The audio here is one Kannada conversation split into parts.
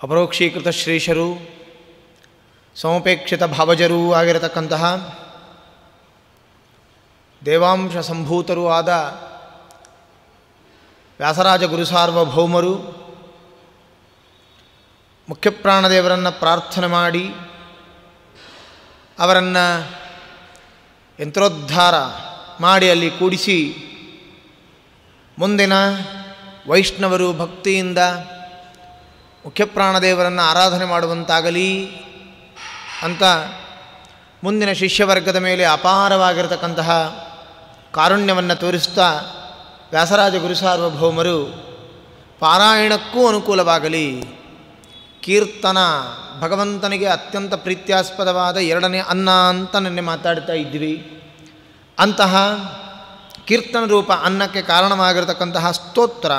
ಅಪರೋಕ್ಷೀಕೃತ ಶ್ರೀಶರು, ಸಮಪೇಕ್ಷಿತ ಭಾವಜರೂ ಆಗಿರತಕ್ಕಂತಹ ದೇವಾಂಶ ಸಂಭೂತರೂ ಆದ ವ್ಯಾಸರಾಜ ಗುರುಸಾರ್ವಭೌಮರು ಮುಖ್ಯಪ್ರಾಣದೇವರನ್ನು ಪ್ರಾರ್ಥನೆ ಮಾಡಿ ಅವರನ್ನು ಯಂತ್ರೋದ್ಧಾರ ಮಾಡಿ ಅಲ್ಲಿ ಕೂಡಿಸಿ ಮುಂದಿನ ವೈಷ್ಣವರು ಭಕ್ತಿಯಿಂದ ಮುಖ್ಯಪ್ರಾಣದೇವರನ್ನು ಆರಾಧನೆ ಮಾಡುವಂತಾಗಲಿ ಅಂತ ಮುಂದಿನ ಶಿಷ್ಯವರ್ಗದ ಮೇಲೆ ಅಪಾರವಾಗಿರತಕ್ಕಂತಹ ಕಾರುಣ್ಯವನ್ನು ತೋರಿಸ್ತಾ ವ್ಯಾಸರಾಜ ಗುರುಸಾರ್ವಭೌಮರು ಪಾರಾಯಣಕ್ಕೂ ಅನುಕೂಲವಾಗಲಿ, ಕೀರ್ತನ ಭಗವಂತನಿಗೆ ಅತ್ಯಂತ ಪ್ರೀತ್ಯಾಸ್ಪದವಾದ ಎರಡನೇ ಅನ್ನ ಅಂತ ನಿನ್ನೆ ಮಾತಾಡ್ತಾ ಇದ್ವಿ. ಅಂತಹ ಕೀರ್ತನ ರೂಪ ಅನ್ನಕ್ಕೆ ಕಾರಣವಾಗಿರತಕ್ಕಂತಹ ಸ್ತೋತ್ರ,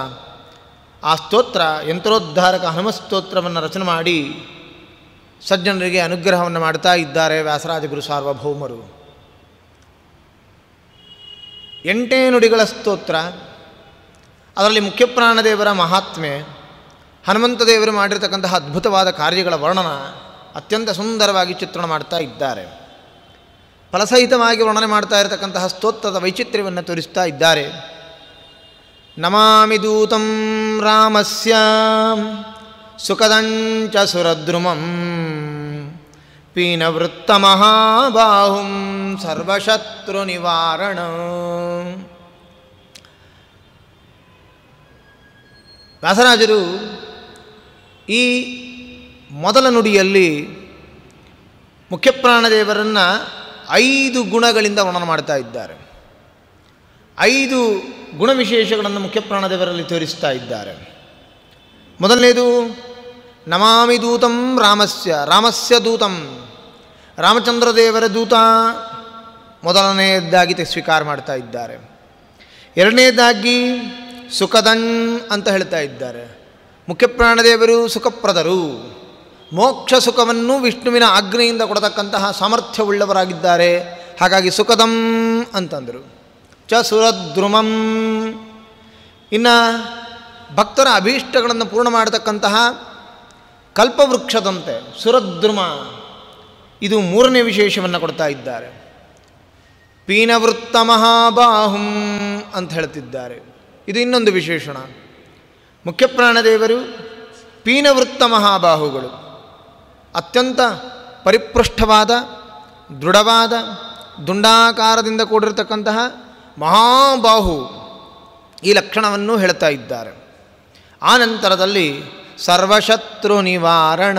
ಆ ಸ್ತೋತ್ರ ಯಂತ್ರೋದ್ಧಾರಕ ಹನುಮಸ್ತೋತ್ರವನ್ನು ರಚನೆ ಮಾಡಿ ಸಜ್ಜನರಿಗೆ ಅನುಗ್ರಹವನ್ನು ಮಾಡ್ತಾ ಇದ್ದಾರೆ ವ್ಯಾಸರಾಜ ಗುರುಸಾರ್ವಭೌಮರು. 8 ನುಡಿಗಳ ಸ್ತೋತ್ರ, ಅದರಲ್ಲಿ ಮುಖ್ಯಪ್ರಾಣದೇವರ ಮಹಾತ್ಮೆ, ಹನುಮಂತ ದೇವರು ಮಾಡಿರ್ತಕ್ಕಂತಹ ಅದ್ಭುತವಾದ ಕಾರ್ಯಗಳ ವರ್ಣನ ಅತ್ಯಂತ ಸುಂದರವಾಗಿ ಚಿತ್ರಣ ಮಾಡ್ತಾ ಇದ್ದಾರೆ. ಫಲಸಹಿತವಾಗಿ ವರ್ಣನೆ ಮಾಡ್ತಾ ಇರತಕ್ಕಂತಹ ಸ್ತೋತ್ರದ ವೈಚಿತ್ರ್ಯವನ್ನು ತೋರಿಸ್ತಾ ಇದ್ದಾರೆ. ನಮಾಮಿ ದೂತಂ ರಾಮಸ್ಯ ಸುಖದಂಚ ಸುರದ್ರುಮಂ ಪೀನವೃತ್ತ ಮಹಾಬಾಹುಂ ಸರ್ವಶತ್ರು ನಿವಾರಣ. ವ್ಯಾಸರಾಜರು ಈ ಮೊದಲ ನುಡಿಯಲ್ಲಿ ಮುಖ್ಯಪ್ರಾಣದೇವರನ್ನು 5 ಗುಣಗಳಿಂದ ವರ್ಣನೆ ಮಾಡ್ತಾ ಇದ್ದಾರೆ. 5 ಗುಣವಿಶೇಷಗಳನ್ನು ಮುಖ್ಯಪ್ರಾಣದೇವರಲ್ಲಿ ತೋರಿಸ್ತಾ ಇದ್ದಾರೆ. ಮೊದಲನೇದು ನಮಾಮಿ ದೂತಂ ರಾಮಸ್ಯ, ರಾಮಸ್ಯ ದೂತಂ, ರಾಮಚಂದ್ರ ದೇವರ ದೂತ ಮೊದಲನೆಯದಾಗಿ ಸ್ವೀಕಾರ ಮಾಡ್ತಾ ಇದ್ದಾರೆ. ಎರಡನೇದಾಗಿ ಸುಖದನ್ ಅಂತ ಹೇಳ್ತಾ ಇದ್ದಾರೆ. ಮುಖ್ಯಪ್ರಾಣದೇವರು ಸುಖಪ್ರದರು, ಮೋಕ್ಷ ಸುಖವನ್ನು ವಿಷ್ಣುವಿನ ಆಜ್ಞೆಯಿಂದ ಕೊಡತಕ್ಕಂತಹ ಸಾಮರ್ಥ್ಯವುಳ್ಳವರಾಗಿದ್ದಾರೆ. ಹಾಗಾಗಿ ಸುಖದಂ ಅಂತಂದರು. ಚ ಸುರದ್ರುಮಂ, ಇನ್ನು ಭಕ್ತರ ಅಭೀಷ್ಟಗಳನ್ನು ಪೂರ್ಣ ಮಾಡತಕ್ಕಂತಹ ಕಲ್ಪವೃಕ್ಷದಂತೆ ಸುರದ್ರುಮ, ಇದು 3ನೇ ವಿಶೇಷವನ್ನು ಕೊಡ್ತಾ ಇದ್ದಾರೆ. ಪೀನವೃತ್ತ ಮಹಾಬಾಹುಂ ಅಂತ ಹೇಳ್ತಿದ್ದಾರೆ. ಇದು ಇನ್ನೊಂದು ವಿಶೇಷಣ. ಮುಖ್ಯಪ್ರಾಣದೇವರು ಪೀನವೃತ್ತ ಮಹಾಬಾಹುಗಳು, ಅತ್ಯಂತ ಪರಿಪೃಷ್ಠವಾದ ದೃಢವಾದ ದುಂಡಾಕಾರದಿಂದ ಕೂಡಿರತಕ್ಕಂತಹ ಮಹಾಬಾಹು, ಈ ಲಕ್ಷಣವನ್ನು ಹೇಳ್ತಾ ಇದ್ದಾರೆ. ಆ ನಂತರದಲ್ಲಿ ಸರ್ವಶತ್ರು ನಿವಾರಣ,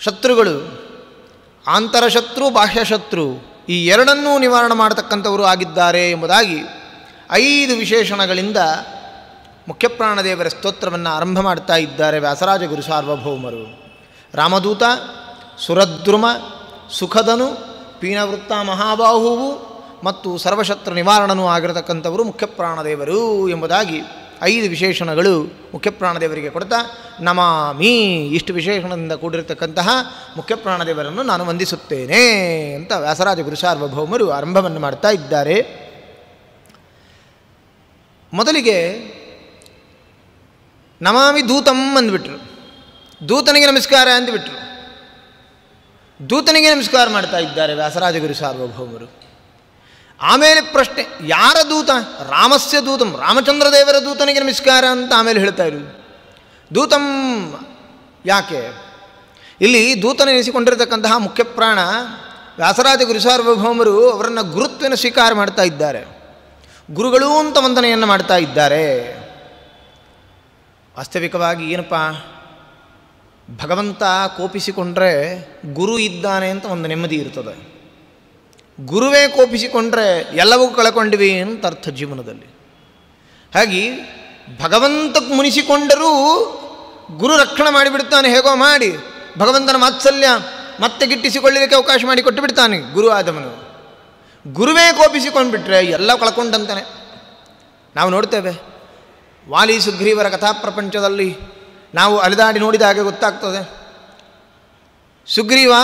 ಶತ್ರುಗಳು ಆಂತರಶತ್ರು ಬಾಹ್ಯಶತ್ರು ಈ ಎರಡನ್ನೂ ನಿವಾರಣೆ ಮಾಡತಕ್ಕಂಥವರು ಆಗಿದ್ದಾರೆ ಎಂಬುದಾಗಿ 5 ವಿಶೇಷಣಗಳಿಂದ ಮುಖ್ಯಪ್ರಾಣದೇವರ ಸ್ತೋತ್ರವನ್ನು ಆರಂಭ ಮಾಡ್ತಾ ಇದ್ದಾರೆ ವ್ಯಾಸರಾಜ ಗುರುಸಾರ್ವಭೌಮರು. ರಾಮದೂತ, ಸುರದ್ರುಮ, ಸುಖದನು, ಪೀನವೃತ್ತ ಮಹಾಬಾಹುವು ಮತ್ತು ಸರ್ವಶತ್ರು ನಿವಾರಣನೂ ಆಗಿರತಕ್ಕಂಥವರು ಮುಖ್ಯಪ್ರಾಣದೇವರು ಎಂಬುದಾಗಿ 5 ವಿಶೇಷಣಗಳು ಮುಖ್ಯಪ್ರಾಣದೇವರಿಗೆ ಕೊಡ್ತಾ ನಮಾಮಿ, ಇಷ್ಟು ವಿಶೇಷಣದಿಂದ ಕೂಡಿರತಕ್ಕಂತಹ ಮುಖ್ಯಪ್ರಾಣದೇವರನ್ನು ನಾನು ವಂದಿಸುತ್ತೇನೆ ಅಂತ ವ್ಯಾಸರಾಜ ಗುರುಸಾರ್ವಭೌಮರು ಆರಂಭವನ್ನು ಮಾಡ್ತಾ ಇದ್ದಾರೆ. ಮೊದಲಿಗೆ ನಮಾಮಿ ದೂತಂ ಅಂದ್ಬಿಟ್ರು, ದೂತನಿಗೆ ನಮಸ್ಕಾರ ಅಂದ್ಬಿಟ್ರು. ದೂತನಿಗೆ ನಮಸ್ಕಾರ ಮಾಡ್ತಾ ಇದ್ದಾರೆ ವ್ಯಾಸರಾಜ ಗುರುಸಾರ್ವಭೌಮರು. ಆಮೇಲೆ ಪ್ರಶ್ನೆ, ಯಾರ ದೂತ? ರಾಮಸ್ಯ ದೂತಂ, ರಾಮಚಂದ್ರ ದೇವರ ದೂತನಿಗೆ ನಮಸ್ಕಾರ ಅಂತ ಆಮೇಲೆ ಹೇಳ್ತಾ ಇರುವುದು. ದೂತಂ ಯಾಕೆ? ಇಲ್ಲಿ ದೂತನೆನಿಸಿಕೊಂಡಿರತಕ್ಕಂತಹ ಮುಖ್ಯಪ್ರಾಣ ವ್ಯಾಸರಾಜ ಗುರುಸಾರ್ವಭೌಮರು ಅವರನ್ನು ಗುರುತ್ವನ ಸ್ವೀಕಾರ ಮಾಡ್ತಾ ಇದ್ದಾರೆ. ಗುರುಗಳೂ ಅಂತ ವಂದನೆಯನ್ನು ಮಾಡ್ತಾ ಇದ್ದಾರೆ. ವಾಸ್ತವಿಕವಾಗಿ ಏನಪ್ಪ, ಭಗವಂತ ಕೋಪಿಸಿಕೊಂಡ್ರೆ ಗುರು ಇದ್ದಾನೆ ಅಂತ ಒಂದು ನೆಮ್ಮದಿ ಇರ್ತದೆ. ಗುರುವೇ ಕೋಪಿಸಿಕೊಂಡ್ರೆ ಎಲ್ಲವೂ ಕಳ್ಕೊಂಡಿವಿ ಅಂತ ಅರ್ಥ ಜೀವನದಲ್ಲಿ. ಹಾಗೆ ಭಗವಂತಕ್ಕೆ ಮುನಿಸಿಕೊಂಡರೂ ಗುರು ರಕ್ಷಣೆ ಮಾಡಿಬಿಡ್ತಾನೆ. ಹೇಗೋ ಮಾಡಿ ಭಗವಂತನ ವಾತ್ಸಲ್ಯ ಮತ್ತೆ ಗಿಟ್ಟಿಸಿಕೊಳ್ಳಲಿಕ್ಕೆ ಅವಕಾಶ ಮಾಡಿಕೊಟ್ಟು ಬಿಡ್ತಾನೆ ಗುರು ಆದವನು. ಗುರುವೇ ಕೋಪಿಸಿಕೊಂಡ್ಬಿಟ್ರೆ ಎಲ್ಲ ಕಳ್ಕೊಂಡಂತಾನೆ. ನಾವು ನೋಡ್ತೇವೆ, ವಾಲಿ ಸುಗ್ರೀವರ ಕಥಾಪ್ರಪಂಚದಲ್ಲಿ ನಾವು ಅಲೆದಾಡಿ ನೋಡಿದ ಹಾಗೆ ಗೊತ್ತಾಗ್ತದೆ. ಸುಗ್ರೀವ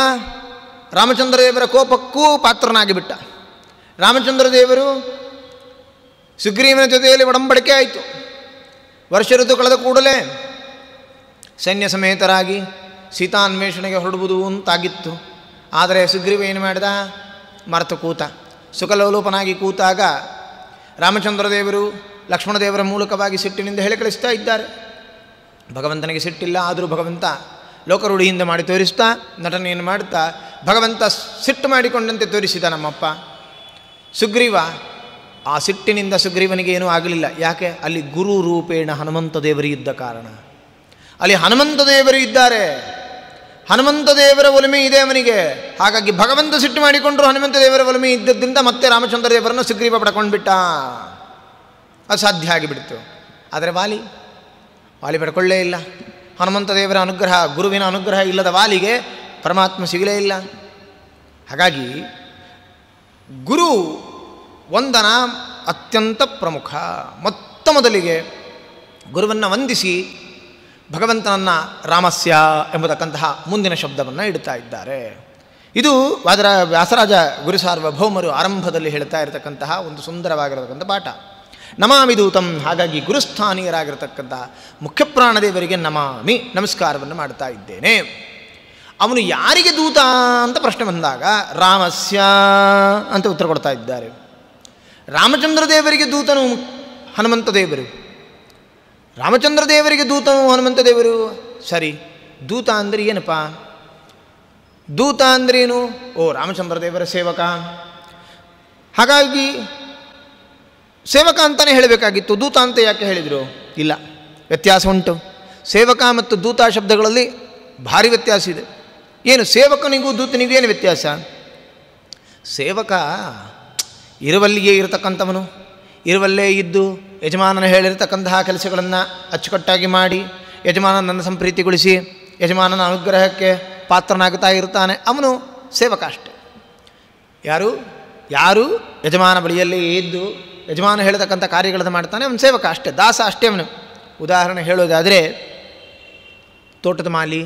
ರಾಮಚಂದ್ರ ದೇವರ ಕೋಪಕ್ಕೂ ಪಾತ್ರನಾಗಿಬಿಟ್ಟ. ರಾಮಚಂದ್ರ ದೇವರು ಸುಗ್ರೀವನ ಜೊತೆಯಲ್ಲಿ ಒಡಂಬಡಿಕೆ ಆಯಿತು. ವರ್ಷ ಋತು ಕಳೆದ ಕೂಡಲೇ ಸೈನ್ಯ ಸಮೇತರಾಗಿ ಸೀತಾನ್ವೇಷಣೆಗೆ ಹೊರಡುವುದು ಅಂತಾಗಿತ್ತು. ಆದರೆ ಸುಗ್ರೀವ ಏನು ಮಾಡಿದ? ಮರೆತು ಕೂತ. ಸುಖಲೋಲೋಪನಾಗಿ ಕೂತಾಗ ರಾಮಚಂದ್ರದೇವರು ಲಕ್ಷ್ಮಣದೇವರ ಮೂಲಕವಾಗಿ ಸಿಟ್ಟಿನಿಂದ ಹೇಳಿ ಕಳಿಸ್ತಾ ಇದ್ದಾರೆ. ಭಗವಂತನಿಗೆ ಸಿಟ್ಟಿಲ್ಲ, ಆದರೂ ಭಗವಂತ ಲೋಕರೂಢಿಯಿಂದ ಮಾಡಿ ತೋರಿಸ್ತಾ ನಟನೆಯನ್ನು ಮಾಡುತ್ತಾ ಭಗವಂತ ಸಿಟ್ಟು ಮಾಡಿಕೊಂಡಂತೆ ತೋರಿಸಿದ ನಮ್ಮಪ್ಪ. ಸುಗ್ರೀವ ಆ ಸಿಟ್ಟಿನಿಂದ ಸುಗ್ರೀವನಿಗೆ ಏನೂ ಆಗಲಿಲ್ಲ. ಯಾಕೆ? ಅಲ್ಲಿ ಗುರು ರೂಪೇಣ ಹನುಮಂತ ದೇವರು ಇದ್ದ ಕಾರಣ. ಅಲ್ಲಿ ಹನುಮಂತ ದೇವರು ಇದ್ದಾರೆ, ಹನುಮಂತ ದೇವರ ಒಲಿಮೆ ಇದೆ ಅವನಿಗೆ. ಹಾಗಾಗಿ ಭಗವಂತ ಸಿಟ್ಟು ಮಾಡಿಕೊಂಡ್ರು ಹನುಮಂತ ದೇವರ ಒಲಿಮೆ ಇದ್ದದ್ರಿಂದ ಮತ್ತೆ ರಾಮಚಂದ್ರ ದೇವರನ್ನು ಸುಗ್ರೀವ ಪಡ್ಕೊಂಡ್ಬಿಟ್ಟ. ಅದು ಸಾಧ್ಯ ಆಗಿಬಿಡ್ತು. ಆದರೆ ವಾಲಿ ಪಡ್ಕೊಳ್ಳೇ ಇಲ್ಲ. ಹನುಮಂತ ದೇವರ ಅನುಗ್ರಹ, ಗುರುವಿನ ಅನುಗ್ರಹ ಇಲ್ಲದ ವಾಲಿಗೆ ಪರಮಾತ್ಮ ಸಿಗಲೇ ಇಲ್ಲ. ಹಾಗಾಗಿ ಗುರು ವಂದನ ಅತ್ಯಂತ ಪ್ರಮುಖ. ಮೊತ್ತ ಮೊದಲಿಗೆ ಗುರುವನ್ನು ವಂದಿಸಿ ಭಗವಂತನನ್ನು ರಾಮಸ್ಯ ಎಂಬತಕ್ಕಂತಹ ಮುಂದಿನ ಶಬ್ದವನ್ನು ಇಡ್ತಾ ಇದ್ದಾರೆ. ಇದು ವ್ಯಾಸರಾಜ ಗುರುಸಾರ್ವಭೌಮರು ಆರಂಭದಲ್ಲಿ ಹೇಳ್ತಾ ಇರತಕ್ಕಂತಹ ಒಂದು ಸುಂದರವಾಗಿರತಕ್ಕಂಥ ಪಾಠ. ನಮಾಮಿ ದೂತಂ. ಹಾಗಾಗಿ ಗುರುಸ್ಥಾನೀಯರಾಗಿರತಕ್ಕಂತಹ ಮುಖ್ಯಪ್ರಾಣದೇವರಿಗೆ ನಮಾಮಿ, ನಮಸ್ಕಾರವನ್ನು ಮಾಡ್ತಾ ಇದ್ದೇನೆ. ಅವನು ಯಾರಿಗೆ ದೂತ ಅಂತ ಪ್ರಶ್ನೆ ಬಂದಾಗ ರಾಮಸ್ಯ ಅಂತ ಉತ್ತರ ಕೊಡ್ತಾ ಇದ್ದಾರೆ. ರಾಮಚಂದ್ರ ದೇವರಿಗೆ ದೂತನು ಹನುಮಂತ ದೇವರು, ರಾಮಚಂದ್ರ ದೇವರಿಗೆ ದೂತನು ಹನುಮಂತ ದೇವರು. ಸರಿ, ದೂತ ಅಂದರೆ ಏನಪ್ಪ? ದೂತ ಅಂದ್ರೇನು? ಓ, ರಾಮಚಂದ್ರ ದೇವರ ಸೇವಕ. ಹಾಗಾಗಿ ಸೇವಕ ಅಂತಲೇ ಹೇಳಬೇಕಾಗಿತ್ತು, ದೂತ ಅಂತ ಯಾಕೆ ಹೇಳಿದರು? ಇಲ್ಲ, ವ್ಯತ್ಯಾಸ ಉಂಟು. ಸೇವಕ ಮತ್ತು ದೂತ ಶಬ್ದಗಳಲ್ಲಿ ಭಾರಿ ವ್ಯತ್ಯಾಸ ಇದೆ. ಏನು ಸೇವಕನಿಗೂ ದೂತನಿಗೂ ಏನು ವ್ಯತ್ಯಾಸ? ಸೇವಕ ಇರುವಲ್ಲಿಯೇ ಇರತಕ್ಕಂಥವನು, ಇರುವಲ್ಲೇ ಇದ್ದು ಯಜಮಾನನ ಹೇಳಿರ್ತಕ್ಕಂತಹ ಕೆಲಸಗಳನ್ನು ಅಚ್ಚುಕಟ್ಟಾಗಿ ಮಾಡಿ ಯಜಮಾನನನ್ನು ಸಂಪ್ರೀತಿಗೊಳಿಸಿ ಯಜಮಾನನ ಅನುಗ್ರಹಕ್ಕೆ ಪಾತ್ರನಾಗುತ್ತಾ ಇರ್ತಾನೆ, ಅವನು ಸೇವಕ ಅಷ್ಟೆ. ಯಾರು ಯಜಮಾನ ಬಳಿಯಲ್ಲೇ ಇದ್ದು ಯಜಮಾನ ಹೇಳ್ತಕ್ಕಂಥ ಕಾರ್ಯಗಳನ್ನು ಮಾಡ್ತಾನೆ, ಅವನು ಸೇವಕ ಅಷ್ಟೇ, ದಾಸ ಅಷ್ಟೇ ಅವನು. ಉದಾಹರಣೆ ಹೇಳೋದಾದರೆ ತೋಟದ ಮಾಲಿ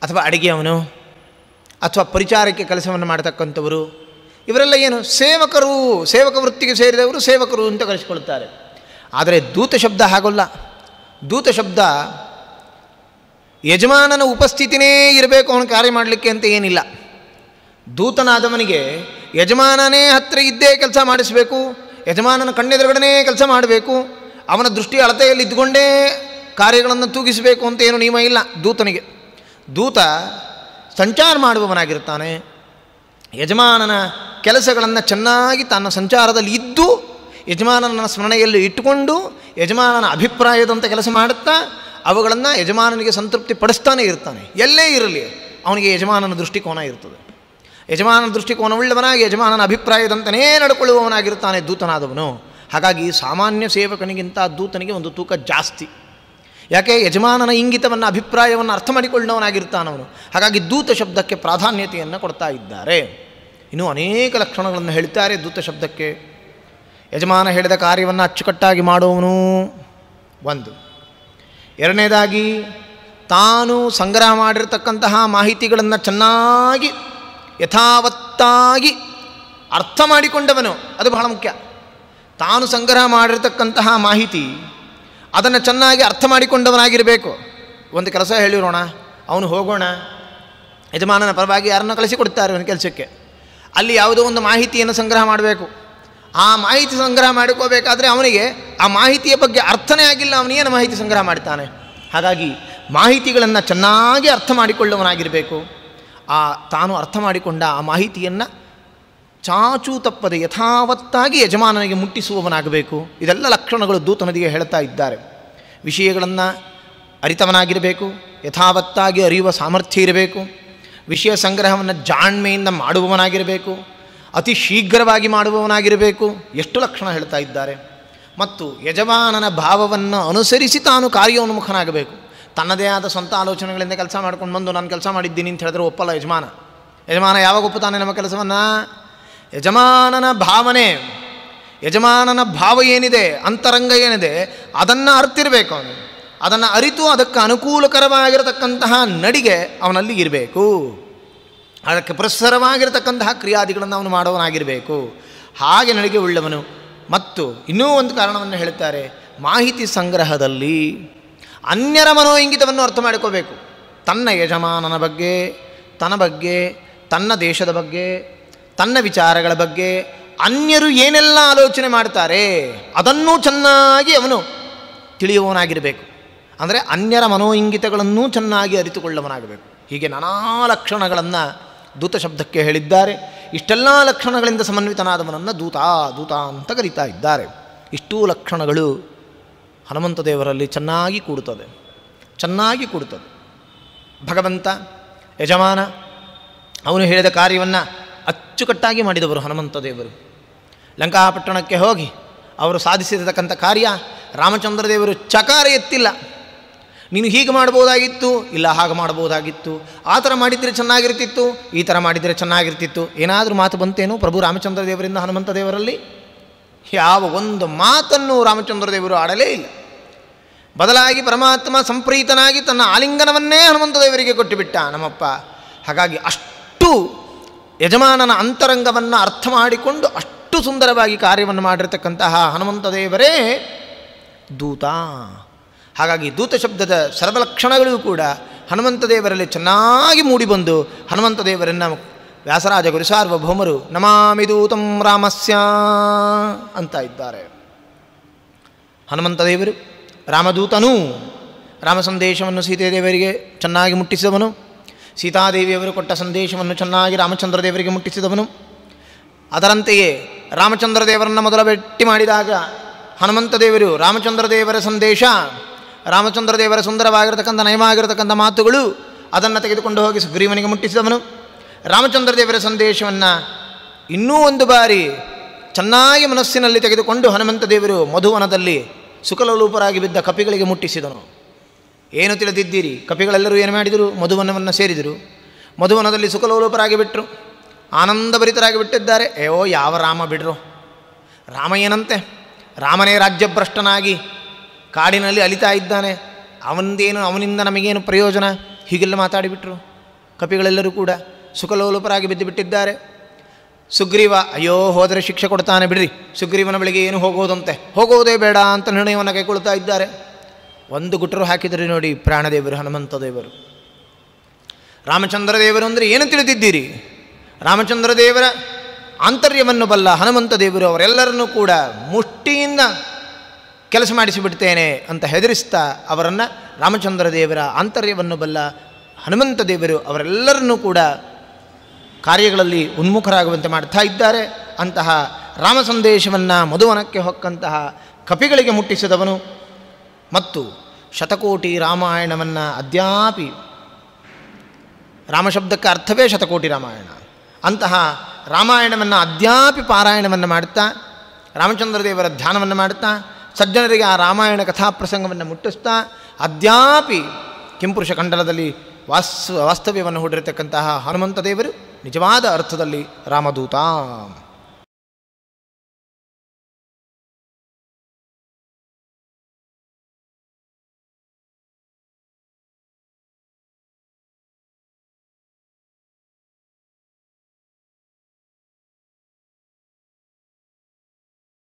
ಅಥವಾ ಅಡಿಗೆಯವನು ಅಥವಾ ಪರಿಚಾರಕ್ಕೆ ಕೆಲಸವನ್ನು ಮಾಡತಕ್ಕಂಥವರು, ಇವರೆಲ್ಲ ಏನು? ಸೇವಕರು, ಸೇವಕ ವೃತ್ತಿಗೆ ಸೇರಿದವರು ಸೇವಕರು ಅಂತ ಕರೆಸಿಕೊಳ್ತಾರೆ. ಆದರೆ ದೂತ ಶಬ್ದ ಹಾಗಲ್ಲ. ದೂತ ಶಬ್ದ ಯಜಮಾನನ ಉಪಸ್ಥಿತಿನೇ ಇರಬೇಕು ಅವನು ಕಾರ್ಯ ಮಾಡಲಿಕ್ಕೆ ಅಂತ ಏನಿಲ್ಲ. ದೂತನಾದವನಿಗೆ ಯಜಮಾನನೇ ಹತ್ತಿರ ಇದ್ದೇ ಕೆಲಸ ಮಾಡಿಸಬೇಕು, ಯಜಮಾನನ ಕಣ್ಣೆದುರುಗಡೆ ಕೆಲಸ ಮಾಡಬೇಕು, ಅವನ ದೃಷ್ಟಿ ಅಳತೆಯಲ್ಲಿ ಇದ್ದುಕೊಂಡೇ ಕಾರ್ಯಗಳನ್ನು ತೂಗಿಸಬೇಕು ಅಂತ ಏನು ನಿಯಮ ಇಲ್ಲ ದೂತನಿಗೆ. ದೂತ ಸಂಚಾರ ಮಾಡುವವನಾಗಿರ್ತಾನೆ. ಯಜಮಾನನ ಕೆಲಸಗಳನ್ನು ಚೆನ್ನಾಗಿ ತನ್ನ ಸಂಚಾರದಲ್ಲಿ ಇದ್ದು ಯಜಮಾನನ ಸ್ಮರಣೆಯಲ್ಲಿ ಇಟ್ಟುಕೊಂಡು ಯಜಮಾನನ ಅಭಿಪ್ರಾಯದಂಥ ಕೆಲಸ ಮಾಡುತ್ತಾ ಅವುಗಳನ್ನು ಯಜಮಾನನಿಗೆ ಸಂತೃಪ್ತಿ ಪಡಿಸ್ತಾನೆ ಇರ್ತಾನೆ. ಎಲ್ಲೇ ಇರಲಿ ಅವನಿಗೆ ಯಜಮಾನನ ದೃಷ್ಟಿಕೋನ ಇರ್ತದೆ. ಯಜಮಾನನ ದೃಷ್ಟಿಕೋನವುಳ್ಳವನಾಗಿ ಯಜಮಾನನ ಅಭಿಪ್ರಾಯದಂತನೇ ನಡ್ಕೊಳ್ಳುವವನಾಗಿರ್ತಾನೆ ದೂತನಾದವನು. ಹಾಗಾಗಿ ಸಾಮಾನ್ಯ ಸೇವಕನಿಗಿಂತ ದೂತನಿಗೆ ಒಂದು ತೂಕ ಜಾಸ್ತಿ. ಯಾಕೆ? ಯಜಮಾನನ ಇಂಗಿತವನ್ನು ಅಭಿಪ್ರಾಯವನ್ನು ಅರ್ಥ ಮಾಡಿಕೊಳ್ಳುವವನಾಗಿರ್ತಾನವನು. ಹಾಗಾಗಿ ದೂತ ಶಬ್ದಕ್ಕೆ ಪ್ರಾಧಾನ್ಯತೆಯನ್ನು ಕೊಡ್ತಾ ಇದ್ದಾರೆ. ಇನ್ನೂ ಅನೇಕ ಲಕ್ಷಣಗಳನ್ನು ಹೇಳ್ತಾರೆ ದೂತ ಶಬ್ದಕ್ಕೆ. ಯಜಮಾನ ಹೇಳಿದ ಕಾರ್ಯವನ್ನು ಅಚ್ಚುಕಟ್ಟಾಗಿ ಮಾಡುವವನು ಒಂದು. ಎರಡನೇದಾಗಿ ತಾನು ಸಂಗ್ರಹ ಮಾಡಿರ್ತಕ್ಕಂತಹ ಮಾಹಿತಿಗಳನ್ನು ಚೆನ್ನಾಗಿ ಯಥಾವತ್ತಾಗಿ ಅರ್ಥ ಮಾಡಿಕೊಂಡವನು, ಅದು ಬಹಳ ಮುಖ್ಯ. ತಾನು ಸಂಗ್ರಹ ಮಾಡಿರ್ತಕ್ಕಂತಹ ಮಾಹಿತಿ ಅದನ್ನು ಚೆನ್ನಾಗಿ ಅರ್ಥ ಮಾಡಿಕೊಂಡವನಾಗಿರಬೇಕು. ಒಂದು ಕೆಲಸ ಹೇಳಿರೋಣ, ಅವನು ಹೋಗೋಣ, ಯಜಮಾನನ ಪರವಾಗಿ ಯಾರನ್ನು ಕಳಿಸಿಕೊಡ್ತಾರೆ ಅವನ ಕೆಲಸಕ್ಕೆ. ಅಲ್ಲಿ ಯಾವುದೋ ಒಂದು ಮಾಹಿತಿಯನ್ನು ಸಂಗ್ರಹ ಮಾಡಬೇಕು. ಆ ಮಾಹಿತಿ ಸಂಗ್ರಹ ಮಾಡಿಕೋಬೇಕಾದ್ರೆ ಅವನಿಗೆ ಆ ಮಾಹಿತಿಯ ಬಗ್ಗೆ ಅರ್ಥನೇ ಆಗಿಲ್ಲ, ಅವನೇನು ಮಾಹಿತಿ ಸಂಗ್ರಹ ಮಾಡ್ತಾನೆ. ಹಾಗಾಗಿ ಮಾಹಿತಿಗಳನ್ನು ಚೆನ್ನಾಗಿ ಅರ್ಥ ಮಾಡಿಕೊಳ್ಳುವವನಾಗಿರಬೇಕು. ತಾನು ಅರ್ಥ ಮಾಡಿಕೊಂಡ ಆ ಮಾಹಿತಿಯನ್ನು ಚಾಚೂ ತಪ್ಪದೆ ಯಥಾವತ್ತಾಗಿ ಯಜಮಾನನಿಗೆ ಮುಟ್ಟಿಸುವವನಾಗಬೇಕು. ಇದೆಲ್ಲ ಲಕ್ಷಣಗಳು ದೂತನದಿಗೆ ಹೇಳ್ತಾ ಇದ್ದಾರೆ. ವಿಷಯಗಳನ್ನು ಅರಿತವನಾಗಿರಬೇಕು, ಯಥಾವತ್ತಾಗಿ ಅರಿಯುವ ಸಾಮರ್ಥ್ಯ ಇರಬೇಕು, ವಿಷಯ ಸಂಗ್ರಹವನ್ನು ಜಾಣ್ಮೆಯಿಂದ ಮಾಡುವವನಾಗಿರಬೇಕು, ಅತಿ ಶೀಘ್ರವಾಗಿ ಮಾಡುವವನಾಗಿರಬೇಕು. ಎಷ್ಟು ಲಕ್ಷಣ ಹೇಳ್ತಾ ಇದ್ದಾರೆ. ಮತ್ತು ಯಜಮಾನನ ಭಾವವನ್ನು ಅನುಸರಿಸಿ ತಾನು ಕಾರ್ಯೋನ್ಮುಖನಾಗಬೇಕು. ತನ್ನದೇ ಆದ ಸ್ವಂತ ಆಲೋಚನೆಗಳಿಂದ ಕೆಲಸ ಮಾಡ್ಕೊಂಡು ಬಂದು ನಾನು ಕೆಲಸ ಮಾಡಿದ್ದೀನಿ ಅಂತ ಹೇಳಿದ್ರೆ ಒಪ್ಪಲ್ಲ ಯಜಮಾನ. ಯಜಮಾನ ಯಾವಾಗ ಒಪ್ಪುತ್ತಾನೆ ನಮ್ಮ ಕೆಲಸವನ್ನು? ಯಜಮಾನನ ಭಾವನೆ, ಯಜಮಾನನ ಭಾವ ಏನಿದೆ, ಅಂತರಂಗ ಏನಿದೆ, ಅದನ್ನು ಅರ್ತಿರಬೇಕು ಅವನು. ಅದನ್ನು ಅರಿತು ಅದಕ್ಕೆ ಅನುಕೂಲಕರವಾಗಿರತಕ್ಕಂತಹ ನಡಿಗೆ ಅವನಲ್ಲಿ ಇರಬೇಕು. ಅದಕ್ಕೆ ಪುರಸ್ಸರವಾಗಿರತಕ್ಕಂತಹ ಕ್ರಿಯಾದಿಗಳನ್ನು ಅವನು ಮಾಡುವವನಾಗಿರಬೇಕು. ಹಾಗೆ ನಡಿಗೆ ಉಳ್ಳವನು. ಮತ್ತು ಇನ್ನೂ ಒಂದು ಕಾರಣವನ್ನು ಹೇಳುತ್ತಾರೆ, ಮಾಹಿತಿ ಸಂಗ್ರಹದಲ್ಲಿ ಅನ್ಯರ ಮನೋಇಂಗಿತವನ್ನು ಅರ್ಥ ಮಾಡಿಕೋಬೇಕು. ತನ್ನ ಯಜಮಾನನ ಬಗ್ಗೆ, ತನ್ನ ದೇಶದ ಬಗ್ಗೆ, ತನ್ನ ವಿಚಾರಗಳ ಬಗ್ಗೆ ಅನ್ಯರು ಏನೆಲ್ಲ ಆಲೋಚನೆ ಮಾಡ್ತಾರೆ ಅದನ್ನೂ ಚೆನ್ನಾಗಿ ಅವನು ತಿಳಿಯುವವನಾಗಿರಬೇಕು. ಅಂದರೆ ಅನ್ಯರ ಮನೋಇಂಗಿತಗಳನ್ನೂ ಚೆನ್ನಾಗಿ ಅರಿತುಕೊಳ್ಳುವನಾಗಬೇಕು. ಹೀಗೆ ನಾನಾ ಲಕ್ಷಣಗಳನ್ನು ದೂತ ಶಬ್ದಕ್ಕೆ ಹೇಳಿದ್ದಾರೆ. ಇಷ್ಟೆಲ್ಲ ಲಕ್ಷಣಗಳಿಂದ ಸಮನ್ವಿತನಾದವನನ್ನು ದೂತ ಅಂತ ಕರೀತಾ ಇದ್ದಾರೆ. ಇಷ್ಟೂ ಲಕ್ಷಣಗಳು ಹನುಮಂತ ದೇವರಲ್ಲಿ ಚೆನ್ನಾಗಿ ಕೂಡುತ್ತದೆ. ಭಗವಂತ ಯಜಮಾನ, ಅವನು ಹೇಳಿದ ಕಾರ್ಯವನ್ನು ಅಚ್ಚುಕಟ್ಟಾಗಿ ಮಾಡಿದವರು ಹನುಮಂತ ದೇವರು. ಲಂಕಾಪಟ್ಟಣಕ್ಕೆ ಹೋಗಿ ಅವರು ಸಾಧಿಸಿರತಕ್ಕಂಥ ಕಾರ್ಯ, ರಾಮಚಂದ್ರ ದೇವರು ಚಕಾರ ಎತ್ತಿಲ್ಲ. ನೀನು ಹೀಗೆ ಮಾಡ್ಬೋದಾಗಿತ್ತು, ಇಲ್ಲ ಹಾಗೆ ಮಾಡ್ಬೋದಾಗಿತ್ತು, ಆ ಥರ ಮಾಡಿದರೆ ಚೆನ್ನಾಗಿರ್ತಿತ್ತು, ಈ ಥರ ಮಾಡಿದರೆ ಚೆನ್ನಾಗಿರ್ತಿತ್ತು, ಏನಾದರೂ ಮಾತು ಬಂತೇನೋ ಪ್ರಭು ರಾಮಚಂದ್ರ ದೇವರಿಂದ ಹನುಮಂತ ದೇವರಲ್ಲಿ? ಯಾವ ಒಂದು ಮಾತನ್ನು ರಾಮಚಂದ್ರ ದೇವರು ಆಡಲೇ ಇಲ್ಲ. ಬದಲಾಗಿ ಪರಮಾತ್ಮ ಸಂಪ್ರೀತನಾಗಿ ತನ್ನ ಆಲಿಂಗನವನ್ನೇ ಹನುಮಂತ ದೇವರಿಗೆ ಕೊಟ್ಟುಬಿಟ್ಟ ನಮ್ಮಪ್ಪ. ಹಾಗಾಗಿ ಅಷ್ಟು ಯಜಮಾನನ ಅಂತರಂಗವನ್ನು ಅರ್ಥ ಮಾಡಿಕೊಂಡು ಅಷ್ಟು ಸುಂದರವಾಗಿ ಕಾರ್ಯವನ್ನು ಮಾಡಿರತಕ್ಕಂತಹ ಹನುಮಂತ ದೇವರೇ ದೂತ. ಹಾಗಾಗಿ ದೂತ ಶಬ್ದದ ಸರ್ವಲಕ್ಷಣಗಳು ಕೂಡ ಹನುಮಂತ ದೇವರಲ್ಲಿ ಚೆನ್ನಾಗಿ ಮೂಡಿಬಂದು ಹನುಮಂತ ದೇವರನ್ನು ವ್ಯಾಸರಾಜ ಗುರುಸಾರ್ವಭೌಮರು ನಮಾಮಿ ದೂತಂ ರಾಮಸ್ಯ ಅಂತ ಇದ್ದಾರೆ. ಹನುಮಂತ ದೇವರು ರಾಮದೂತನೂ, ರಾಮ ಸಂದೇಶವನ್ನು ಸೀತಾದೇವರಿಗೆ ಚೆನ್ನಾಗಿ ಮುಟ್ಟಿಸಿದವನು, ಸೀತಾದೇವಿಯವರು ಕೊಟ್ಟ ಸಂದೇಶವನ್ನು ಚೆನ್ನಾಗಿ ರಾಮಚಂದ್ರ ದೇವರಿಗೆ ಮುಟ್ಟಿಸಿದವನು. ಅದರಂತೆಯೇ ರಾಮಚಂದ್ರ ದೇವರನ್ನು ಮೊದಲ ಭೇಟಿ ಮಾಡಿದಾಗ ಹನುಮಂತ ದೇವರು ರಾಮಚಂದ್ರ ದೇವರ ಸಂದೇಶ, ರಾಮಚಂದ್ರ ದೇವರ ಸುಂದರವಾಗಿರತಕ್ಕಂಥ ನಯವಾಗಿರತಕ್ಕಂಥ ಮಾತುಗಳು ಅದನ್ನು ತೆಗೆದುಕೊಂಡು ಹೋಗಿ ಸುಗ್ರೀವನಿಗೆ ಮುಟ್ಟಿಸಿದವನು. ರಾಮಚಂದ್ರ ದೇವರ ಸಂದೇಶವನ್ನು ಇನ್ನೂ ಒಂದು ಬಾರಿ ಚೆನ್ನಾಗಿ ಮನಸ್ಸಿನಲ್ಲಿ ತೆಗೆದುಕೊಂಡು ಹನುಮಂತ ದೇವರು ಮಧುವನದಲ್ಲಿ ಸುಖಲೋಲೂಪರಾಗಿ ಬಿದ್ದ ಕಪಿಗಳಿಗೆ ಮುಟ್ಟಿಸಿದನು. ಏನು ತಿಳಿದಿದ್ದೀರಿ? ಕಪಿಗಳೆಲ್ಲರೂ ಏನು ಮಾಡಿದರು? ಮಧುವನವನ್ನು ಸೇರಿದರು. ಮಧುವನದಲ್ಲಿ ಸುಖಲೋಲೂಪರಾಗಿ ಬಿಟ್ಟರು, ಆನಂದಭರಿತರಾಗಿ ಬಿಟ್ಟಿದ್ದಾರೆ. ಯಾವ ರಾಮ ಬಿಡ್ರು, ರಾಮ ಏನಂತೆ, ರಾಮನೇ ರಾಜ್ಯಭ್ರಷ್ಟನಾಗಿ ಕಾಡಿನಲ್ಲಿ ಅಲಿತಾ ಇದ್ದಾನೆ, ಅವನಿಂದ ನಮಗೇನು ಪ್ರಯೋಜನ, ಹೀಗೆಲ್ಲ ಮಾತಾಡಿಬಿಟ್ರು. ಕಪಿಗಳೆಲ್ಲರೂ ಕೂಡ ಸುಖಲೋಲುಪರಾಗಿ ಬಿದ್ದು ಬಿಟ್ಟಿದ್ದಾರೆ. ಸುಗ್ರೀವ, ಅಯ್ಯೋ ಹೋದರೆ ಶಿಕ್ಷೆ ಕೊಡ್ತಾನೆ ಬಿಡ್ರಿ, ಸುಗ್ರೀವನ ಬಳಿಗೆ ಏನು ಹೋಗೋದಂತೆ, ಹೋಗೋದೇ ಬೇಡ ಅಂತ ನಿರ್ಣಯವನ್ನು ಕೈಗೊಳ್ತಾ ಇದ್ದಾರೆ. ಒಂದು ಗುಟರು ಹಾಕಿದರೆ ನೋಡಿ ಪ್ರಾಣದೇವರು ಹನುಮಂತ ದೇವರು. ರಾಮಚಂದ್ರ ದೇವರು ಅಂದರೆ ಏನು ತಿಳಿದಿದ್ದೀರಿ? ರಾಮಚಂದ್ರ ದೇವರ ಆಂತರ್ಯವನ್ನು ಬಲ್ಲ ಹನುಮಂತ ದೇವರು ಅವರೆಲ್ಲರನ್ನೂ ಕೂಡ ಮುಷ್ಟಿಯಿಂದ ಕೆಲಸ ಮಾಡಿಸಿಬಿಡ್ತೇನೆ ಅಂತ ಹೆದರಿಸ್ತಾ ಅವರನ್ನು ರಾಮಚಂದ್ರ ದೇವರ ಆಂತರ್ಯವನ್ನು ಬಲ್ಲ ಹನುಮಂತ ದೇವರು ಅವರೆಲ್ಲರನ್ನೂ ಕೂಡ ಕಾರ್ಯಗಳಲ್ಲಿ ಉನ್ಮುಖರಾಗುವಂತೆ ಮಾಡ್ತಾ ಇದ್ದಾರೆ. ಅಂತಹ ರಾಮ ಸಂದೇಶವನ್ನು ಮಧುವನಕ್ಕೆ ಹೊಕ್ಕಂತಹ ಕಪಿಗಳಿಗೆ ಮುಟ್ಟಿಸಿದವನು ಮತ್ತು ಶತಕೋಟಿ ರಾಮಾಯಣವನ್ನು ಅದ್ಯಾಪಿ, ರಾಮಶಬ್ದಕ್ಕೆ ಅರ್ಥವೇ ಶತಕೋಟಿ ರಾಮಾಯಣ, ಅಂತಹ ರಾಮಾಯಣವನ್ನು ಅದ್ಯಾಪಿ ಪಾರಾಯಣವನ್ನು ಮಾಡುತ್ತಾ ರಾಮಚಂದ್ರ ದೇವರ ಧ್ಯಾನವನ್ನು ಮಾಡುತ್ತಾ ಸಜ್ಜನರಿಗೆ ಆ ರಾಮಾಯಣ ಕಥಾಪ್ರಸಂಗವನ್ನು ಮುಟ್ಟಿಸ್ತಾ ಅದ್ಯಾಪಿ ಕಿಂಪುರುಷ ಖಂಡಲದಲ್ಲಿ ವಾಸ್ತವ್ಯವನ್ನು ಹೂಡಿರತಕ್ಕಂತಹ ಹನುಮಂತ ದೇವರು ನಿಜವಾದ ಅರ್ಥದಲ್ಲಿ ರಾಮದೂತ.